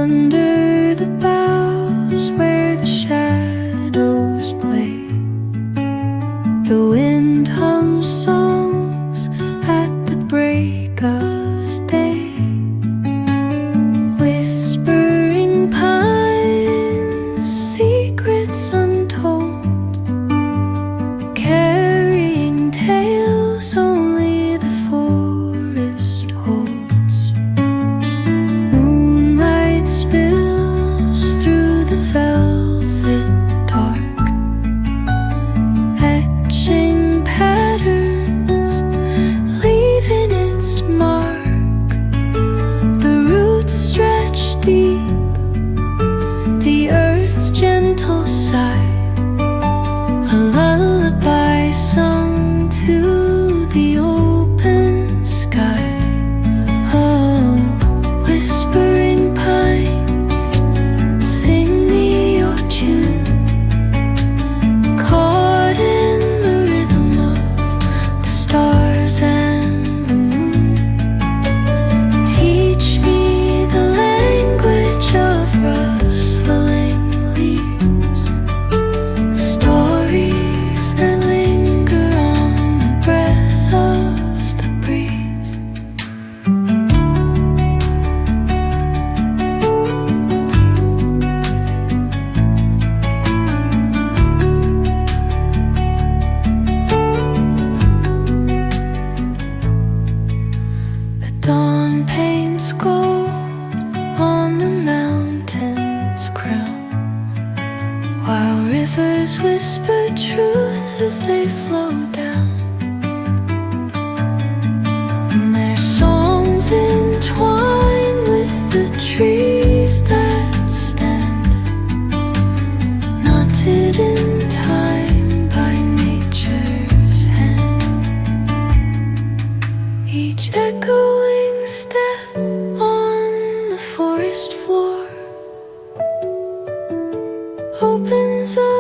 Under the boughs where the shadows play, the wind hums songs at the break of day. Whispering pines, secrets untold, carrying tales only the forest holds. Moonlight spills through the velvet dark, etching patterns, leaving its mark. The roots stretch deep, the earth's gentle sigh, a lullaby sung to the open sky. Oh, whispering pines, sing me your tune, caught in the rhythm of the stars and the moon. Teach me the language of rustling leaves, stories that linger on the breath of the breeze. The dawn paints gold on the mountain's crown, while rivers whisper truth as they flow down. And their songs entwine with the trees that stand, knotted in time by nature's hand. Each echoing step on the forest floor opens up